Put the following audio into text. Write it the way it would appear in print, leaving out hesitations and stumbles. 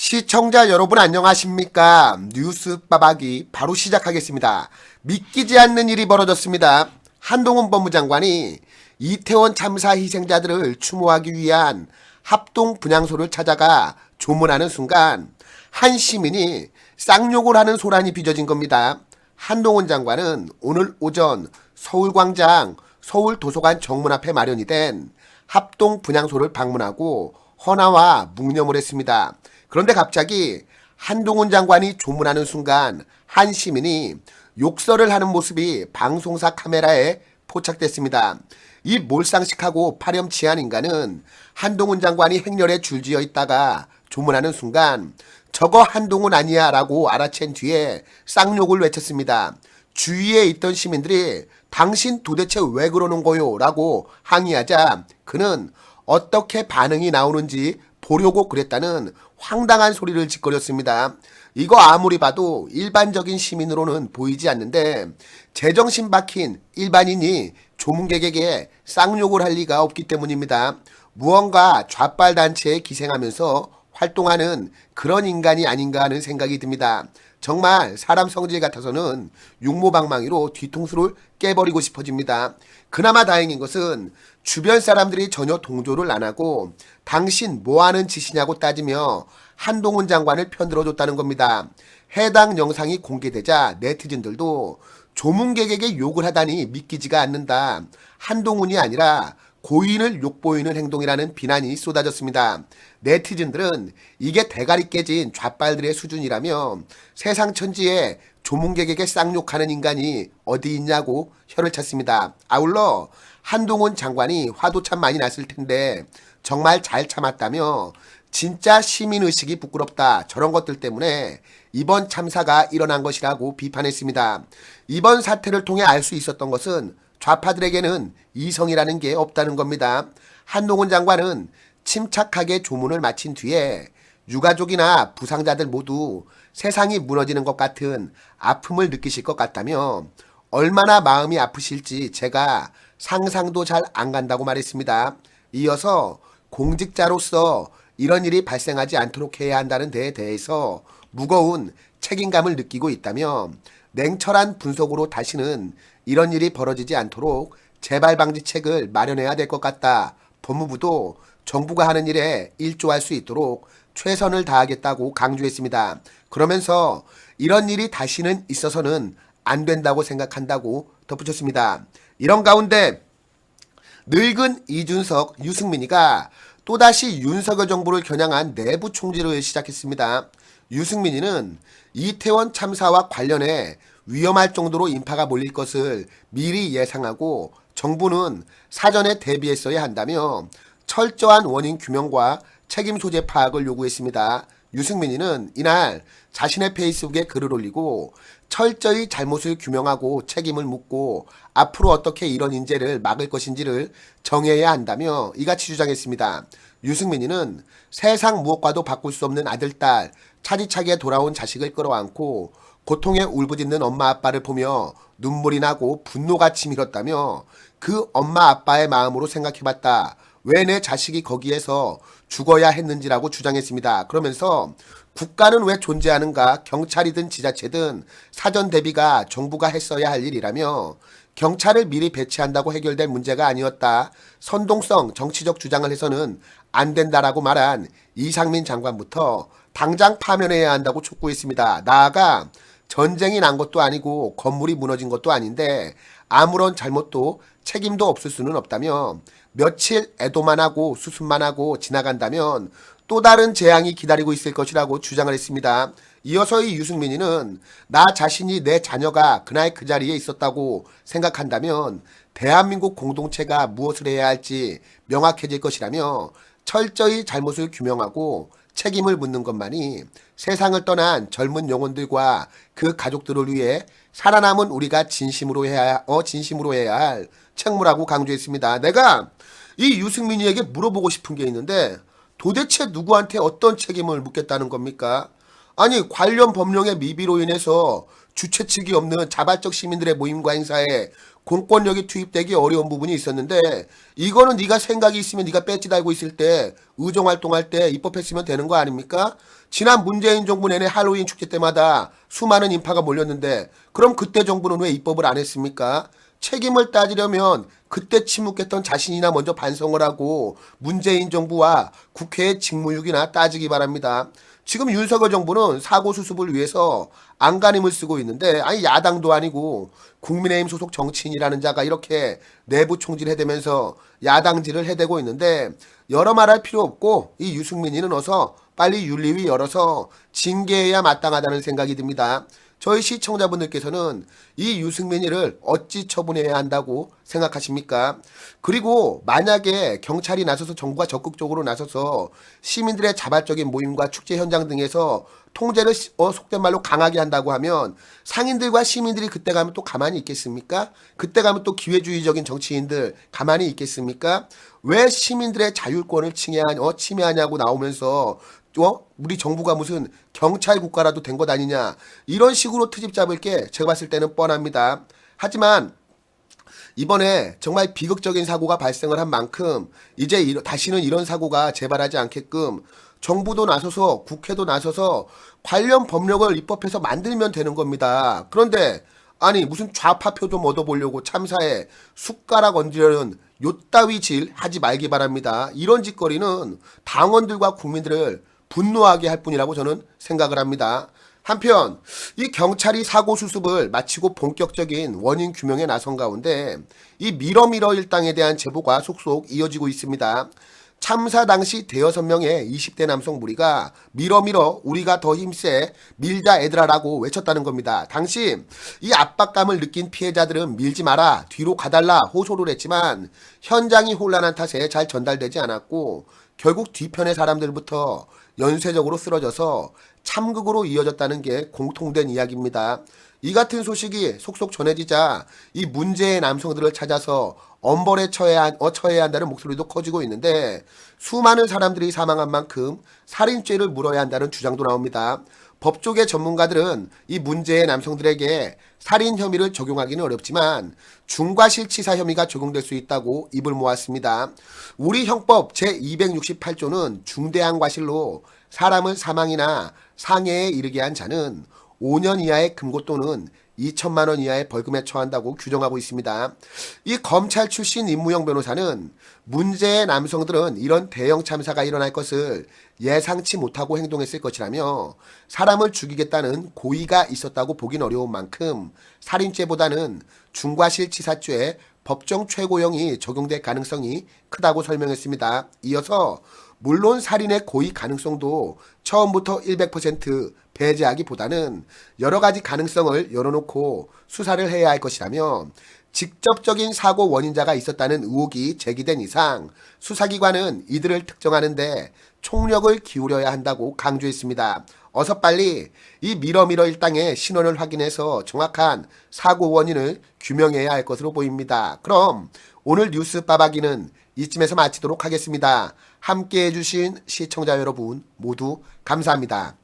시청자 여러분 안녕하십니까? 뉴스 빠박이 바로 시작하겠습니다. 믿기지 않는 일이 벌어졌습니다. 한동훈 법무장관이 이태원 참사 희생자들을 추모하기 위한 합동 분향소를 찾아가 조문하는 순간 한 시민이 쌍욕을 하는 소란이 빚어진 겁니다. 한동훈 장관은 오늘 오전 서울광장 서울도서관 정문 앞에 마련이 된 합동 분향소를 방문하고 헌화와 묵념을 했습니다. 그런데 갑자기 한동훈 장관이 조문하는 순간 한 시민이 욕설을 하는 모습이 방송사 카메라에 포착됐습니다. 이 몰상식하고 파렴치한 인간은 한동훈 장관이 행렬에 줄지어 있다가 조문하는 순간 저거 한동훈 아니야 라고 알아챈 뒤에 쌍욕을 외쳤습니다. 주위에 있던 시민들이 당신 도대체 왜 그러는 거요? 라고 항의하자 그는 어떻게 반응이 나오는지 보려고 그랬다는 황당한 소리를 짓거렸습니다. 이거 아무리 봐도 일반적인 시민으로는 보이지 않는데 제정신 박힌 일반인이 조문객에게 쌍욕을 할 리가 없기 때문입니다. 무언가 좌빨단체에 기생하면서 활동하는 그런 인간이 아닌가 하는 생각이 듭니다. 정말 사람 성질 같아서는 육모방망이로 뒤통수를 깨버리고 싶어집니다. 그나마 다행인 것은 주변 사람들이 전혀 동조를 안 하고 당신 뭐하는 짓이냐고 따지며 한동훈 장관을 편들어줬다는 겁니다. 해당 영상이 공개되자 네티즌들도 조문객에게 욕을 하다니 믿기지가 않는다. 한동훈이 아니라 고인을 욕보이는 행동이라는 비난이 쏟아졌습니다. 네티즌들은 이게 대가리 깨진 좌빨들의 수준이라며 세상 천지에 조문객에게 쌍욕하는 인간이 어디 있냐고 혀를 찼습니다. 아울러 한동훈 장관이 화도 참 많이 났을 텐데 정말 잘 참았다며 진짜 시민의식이 부끄럽다. 저런 것들 때문에 이번 참사가 일어난 것이라고 비판했습니다. 이번 사태를 통해 알 수 있었던 것은 좌파들에게는 이성이라는 게 없다는 겁니다. 한동훈 장관은 침착하게 조문을 마친 뒤에 유가족이나 부상자들 모두 세상이 무너지는 것 같은 아픔을 느끼실 것 같다며 얼마나 마음이 아프실지 제가 상상도 잘 안 간다고 말했습니다. 이어서 공직자로서 이런 일이 발생하지 않도록 해야 한다는 데에 대해서 무거운 책임감을 느끼고 있다며 냉철한 분석으로 다시는 이런 일이 벌어지지 않도록 재발방지책을 마련해야 될 것 같다. 법무부도 정부가 하는 일에 일조할 수 있도록 최선을 다하겠다고 강조했습니다. 그러면서 이런 일이 다시는 있어서는 안 된다고 생각한다고 덧붙였습니다. 이런 가운데 늙은 이준석, 유승민이가 또다시 윤석열 정부를 겨냥한 내부 총질을 시작했습니다. 유승민이는 이태원 참사와 관련해 위험할 정도로 인파가 몰릴 것을 미리 예상하고 정부는 사전에 대비했어야 한다며 철저한 원인 규명과 책임 소재 파악을 요구했습니다. 유승민이는 이날 자신의 페이스북에 글을 올리고 철저히 잘못을 규명하고 책임을 묻고 앞으로 어떻게 이런 인재를 막을 것인지를 정해야 한다며 이같이 주장했습니다. 유승민이는 세상 무엇과도 바꿀 수 없는 아들, 딸, 차디차게 돌아온 자식을 끌어안고 고통에 울부짖는 엄마 아빠를 보며 눈물이 나고 분노가 치밀었다며 그 엄마 아빠의 마음으로 생각해봤다. 왜 내 자식이 거기에서 죽어야 했는지라고 주장했습니다. 그러면서 국가는 왜 존재하는가, 경찰이든 지자체든 사전 대비가 정부가 했어야 할 일이라며 경찰을 미리 배치한다고 해결될 문제가 아니었다. 선동성 정치적 주장을 해서는 안 된다라고 말한 이상민 장관부터 당장 파면해야 한다고 촉구했습니다. 나아가 전쟁이 난 것도 아니고 건물이 무너진 것도 아닌데 아무런 잘못도 책임도 없을 수는 없다며 며칠 애도만 하고 수습만 하고 지나간다면 또 다른 재앙이 기다리고 있을 것이라고 주장을 했습니다. 이어서 이 유승민이는 나 자신이 내 자녀가 그날 그 자리에 있었다고 생각한다면 대한민국 공동체가 무엇을 해야 할지 명확해질 것이라며 철저히 잘못을 규명하고 책임을 묻는 것만이 세상을 떠난 젊은 영혼들과 그 가족들을 위해 살아남은 우리가 진심으로 해야 할 책무라고 강조했습니다. 내가 이 유승민이에게 물어보고 싶은 게 있는데 도대체 누구한테 어떤 책임을 묻겠다는 겁니까? 아니 관련 법령의 미비로 인해서 주최 측이 없는 자발적 시민들의 모임과 행사에 공권력이 투입되기 어려운 부분이 있었는데 이거는 네가 생각이 있으면 네가 배지 달고 있을 때 의정활동할 때 입법했으면 되는 거 아닙니까? 지난 문재인 정부 내내 할로윈 축제 때마다 수많은 인파가 몰렸는데 그럼 그때 정부는 왜 입법을 안 했습니까? 책임을 따지려면 그때 침묵했던 자신이나 먼저 반성을 하고 문재인 정부와 국회의 직무유기나 따지기 바랍니다. 지금 윤석열 정부는 사고 수습을 위해서 안간힘을 쓰고 있는데 아니 야당도 아니고 국민의힘 소속 정치인이라는 자가 이렇게 내부 총질해대면서 야당질을 해대고 있는데 여러 말할 필요 없고 이 유승민이는 어서 빨리 윤리위 열어서 징계해야 마땅하다는 생각이 듭니다. 저희 시청자분들께서는 이 유승민이를 어찌 처분해야 한다고 생각하십니까? 그리고 만약에 경찰이 나서서 정부가 적극적으로 나서서 시민들의 자발적인 모임과 축제 현장 등에서 통제를 속된 말로 강하게 한다고 하면 상인들과 시민들이 그때 가면 또 가만히 있겠습니까? 그때 가면 또 기회주의적인 정치인들 가만히 있겠습니까? 왜 시민들의 자율권을 침해하냐고 나오면서 우리 정부가 무슨 경찰 국가라도 된 것 아니냐 이런 식으로 트집 잡을 게 제가 봤을 때는 뻔합니다. 하지만 이번에 정말 비극적인 사고가 발생을 한 만큼 이제 다시는 이런 사고가 재발하지 않게끔 정부도 나서서 국회도 나서서 관련 법령을 입법해서 만들면 되는 겁니다. 그런데 아니 무슨 좌파표 좀 얻어보려고 참사에 숟가락 얹으려는 요따위 질 하지 말기 바랍니다. 이런 짓거리는 당원들과 국민들을 분노하게 할 뿐이라고 저는 생각을 합니다. 한편 이 경찰이 사고 수습을 마치고 본격적인 원인 규명에 나선 가운데 이 미러미러 일당에 대한 제보가 속속 이어지고 있습니다. 참사 당시 대여섯 명의 20대 남성 무리가 미러미러 우리가 더 힘세 밀자 애들아라고 외쳤다는 겁니다. 당시 이 압박감을 느낀 피해자들은 밀지 마라 뒤로 가달라 호소를 했지만 현장이 혼란한 탓에 잘 전달되지 않았고 결국 뒤편의 사람들부터 연쇄적으로 쓰러져서 참극으로 이어졌다는 게 공통된 이야기입니다. 이 같은 소식이 속속 전해지자 이 문제의 남성들을 찾아서 엄벌에 처해야 한다는 목소리도 커지고 있는데 수많은 사람들이 사망한 만큼 살인죄를 물어야 한다는 주장도 나옵니다. 법조계 전문가들은 이 문제의 남성들에게 살인 혐의를 적용하기는 어렵지만 중과실치사 혐의가 적용될 수 있다고 입을 모았습니다. 우리 형법 제268조는 중대한 과실로 사람을 사망이나 상해에 이르게 한 자는 5년 이하의 금고 또는 2천만 원 이하의 벌금에 처한다고 규정하고 있습니다. 이 검찰 출신 임무영 변호사는 문제의 남성들은 이런 대형 참사가 일어날 것을 예상치 못하고 행동했을 것이라며 사람을 죽이겠다는 고의가 있었다고 보긴 어려운 만큼 살인죄보다는 중과실치사죄 법정 최고형이 적용될 가능성이 크다고 설명했습니다. 이어서 물론 살인의 고의 가능성도 처음부터 100% 배제하기보다는 여러 가지 가능성을 열어놓고 수사를 해야 할 것이라며 직접적인 사고 원인자가 있었다는 의혹이 제기된 이상 수사기관은 이들을 특정하는데 총력을 기울여야 한다고 강조했습니다. 어서 빨리 이 미러미러 일당의 신원을 확인해서 정확한 사고 원인을 규명해야 할 것으로 보입니다. 그럼 오늘 뉴스 빠박이는 이쯤에서 마치도록 하겠습니다. 함께해 주신 시청자 여러분 모두 감사합니다.